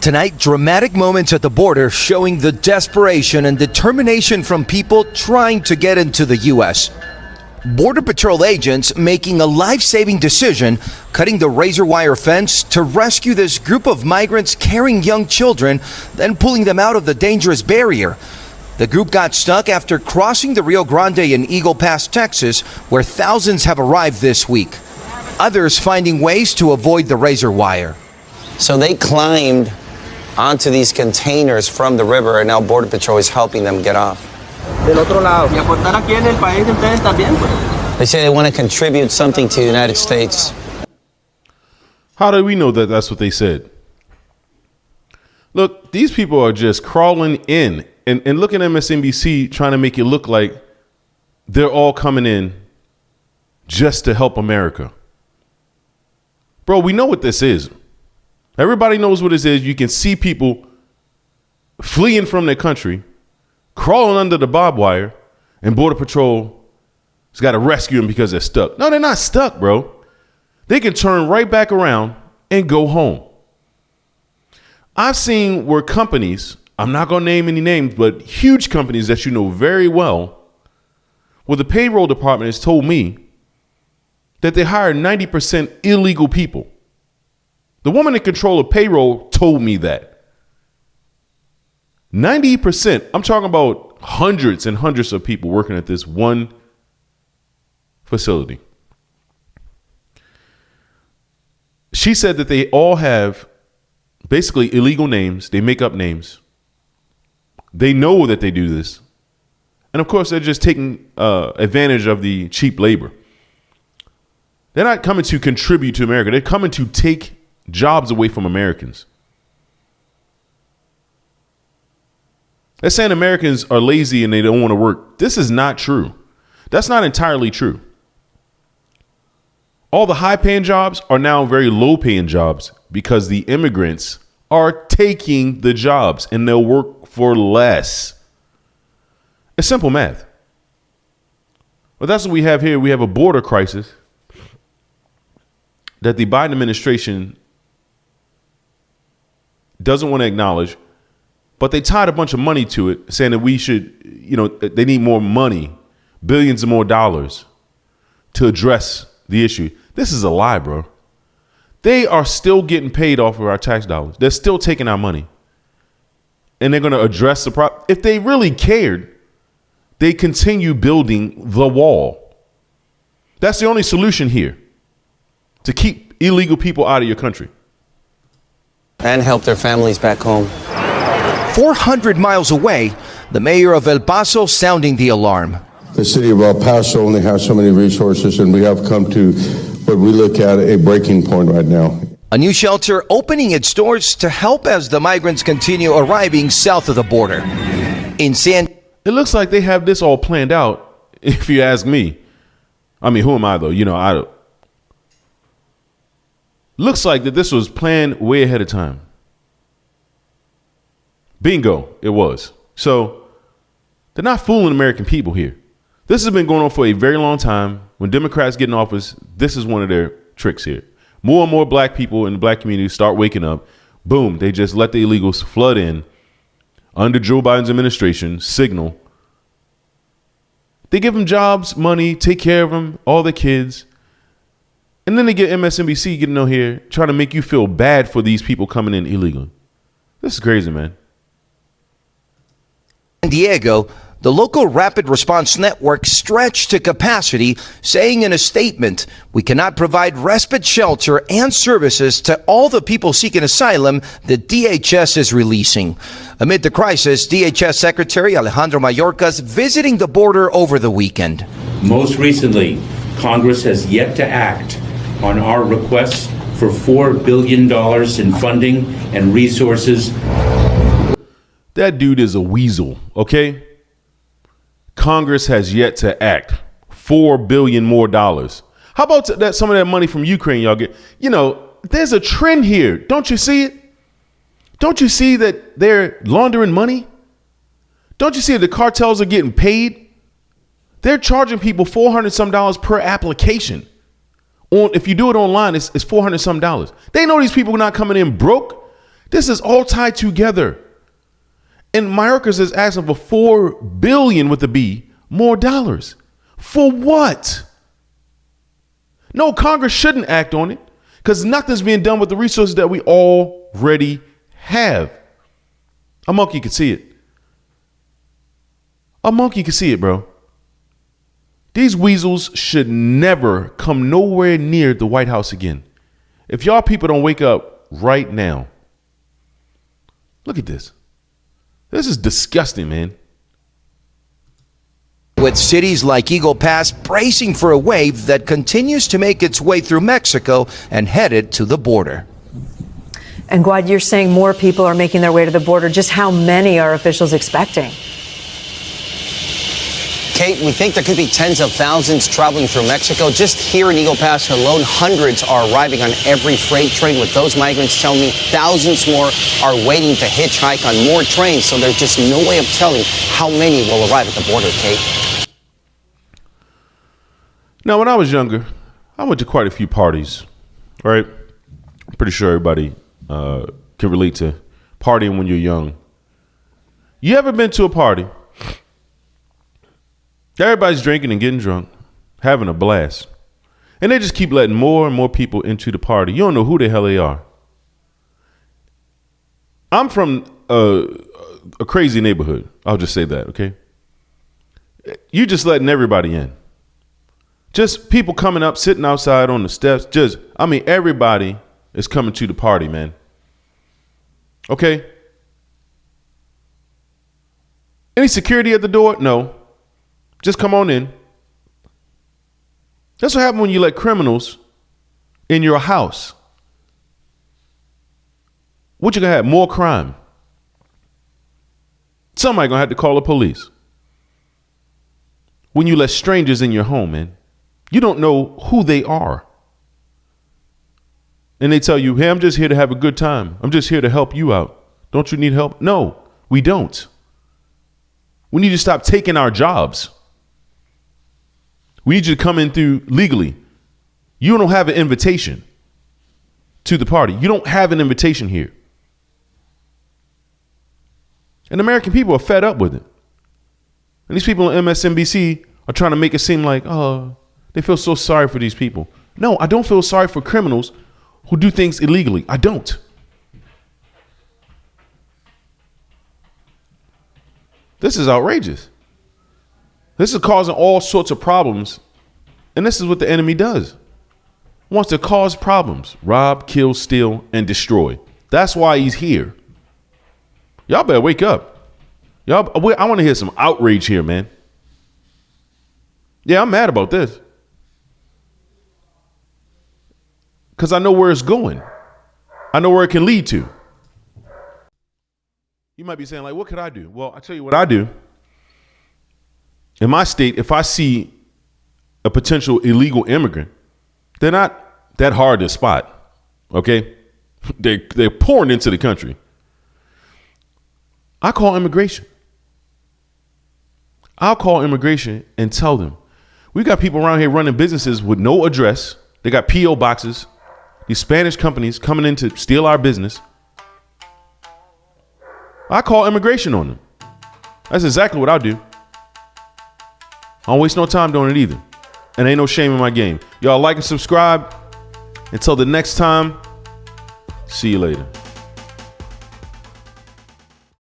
Tonight, dramatic moments at the border showing the desperation and determination from people trying to get into the U.S. Border Patrol agents making a life-saving decision, cutting the razor wire fence to rescue this group of migrants carrying young children, then pulling them out of the dangerous barrier. The group got stuck after crossing the Rio Grande in Eagle Pass, Texas, where thousands have arrived this week. Others finding ways to avoid the razor wire. So they climbed onto these containers from the river, and now Border Patrol is helping them get off. They say they want to contribute something to the United States. How do we know that that's what they said? Look, these people are just crawling in and look at MSNBC trying to make it look like they're all coming in just to help America. Bro, we know what this is. Everybody knows what this is. You can see people fleeing from their country, crawling under the barbed wire, and Border Patrol has got to rescue them because they're stuck. No, they're not stuck, bro. They can turn right back around and go home. I've seen where companies, I'm not going to name any names, but huge companies that you know very well, where the payroll department has told me that they hire 90% illegal people. The woman in control of payroll told me that. 90%, I'm talking about hundreds and hundreds of people working at this one facility. She said that they all have basically illegal names. They make up names. They know that they do this. And of course, they're just taking advantage of the cheap labor. They're not coming to contribute to America. They're coming to take jobs away from Americans. They're saying Americans are lazy and they don't want to work. This is not true. That's not entirely true. All the high-paying jobs are now very low-paying jobs because the immigrants are taking the jobs and they'll work for less. It's simple math. But that's what we have here. We have a border crisis that the Biden administration doesn't want to acknowledge, but they tied a bunch of money to it, saying that we should, they need more money, billions of more dollars to address the issue. This is a lie, bro. They are still getting paid off of our tax dollars. They're still taking our money. And they're going to address the problem. If they really cared, they continue building the wall. That's the only solution here, to keep illegal people out of your country. And help their families back home. 400 miles away, the mayor of El Paso sounding the alarm. The city of El Paso only has so many resources, and we have come to what we look at a breaking point right now. A new shelter opening its doors to help as the migrants continue arriving south of the border. It looks like they have this all planned out, if you ask me. I mean, who am I, though? Looks like that this was planned way ahead of time. Bingo, it was. So they're not fooling American people here. This has been going on for a very long time. When Democrats get in office, this is one of their tricks here. More and more black people in the black community start waking up. Boom, they just let the illegals flood in under Joe Biden's administration, signal. They give them jobs, money, take care of them, all their kids. And then they get MSNBC getting on here trying to make you feel bad for these people coming in illegally. This is crazy, man. San Diego, the local rapid response network stretched to capacity, saying in a statement, "We cannot provide respite shelter and services to all the people seeking asylum that DHS is releasing." Amid the crisis, DHS Secretary Alejandro Mayorkas visiting the border over the weekend. Most recently, Congress has yet to act on our requests for $4 billion in funding and resources. That dude is a weasel, okay? Congress has yet to act. $4 billion more dollars. How about that? Some of that money from Ukraine y'all get? There's a trend here. Don't you see it? Don't you see that they're laundering money? Don't you see that the cartels are getting paid? They're charging people $400 some per application. If you do it online, it's $400 some. They know these people are not coming in broke. This is all tied together. And Mayorkas is asking for $4 billion with a B more dollars. For what? No, Congress shouldn't act on it because nothing's being done with the resources that we already have. A monkey could see it. A monkey could see it, bro. These weasels should never come nowhere near the White House again. If y'all people don't wake up right now, look at this. This is disgusting, man. With cities like Eagle Pass bracing for a wave that continues to make its way through Mexico and headed to the border. And Gwad, you're saying more people are making their way to the border. Just how many are officials expecting? Kate, we think there could be tens of thousands traveling through Mexico. Just here in Eagle Pass alone, hundreds are arriving on every freight train. With those migrants telling me thousands more are waiting to hitchhike on more trains. So there's just no way of telling how many will arrive at the border, Kate. Now, when I was younger, I went to quite a few parties, right? I'm pretty sure everybody can relate to partying when you're young. You ever been to a party? Everybody's drinking and getting drunk, having a blast. And they just keep letting more and more people into the party. You don't know who the hell they are. I'm from a crazy neighborhood. I'll just say that, okay? You just letting everybody in. Just people coming up, sitting outside on the steps. Everybody is coming to the party, man. Okay? Any security at the door? No. Just come on in. That's what happens when you let criminals in your house. What you gonna have? More crime. Somebody gonna have to call the police. When you let strangers in your home, man, you don't know who they are. And they tell you, hey, I'm just here to have a good time. I'm just here to help you out. Don't you need help? No, we don't. We need to stop taking our jobs. We need you to come in through legally. You don't have an invitation to the party. You don't have an invitation here. And American people are fed up with it. And these people on MSNBC are trying to make it seem like, oh, they feel so sorry for these people. No, I don't feel sorry for criminals who do things illegally. I don't. This is outrageous. This is causing all sorts of problems. And this is what the enemy does. Wants to cause problems. Rob, kill, steal, and destroy. That's why he's here. Y'all better wake up. I want to hear some outrage here, man. Yeah, I'm mad about this. Because I know where it's going. I know where it can lead to. You might be saying, like, what could I do? Well, I tell you what I do. In my state, if I see a potential illegal immigrant, they're not that hard to spot. Okay? They're pouring into the country. I call immigration. I'll call immigration and tell them, we got people around here running businesses with no address. They got P.O. boxes. These Spanish companies coming in to steal our business. I call immigration on them. That's exactly what I'll do. I don't waste no time doing it either. And ain't no shame in my game. Y'all like and subscribe. Until the next time, see you later.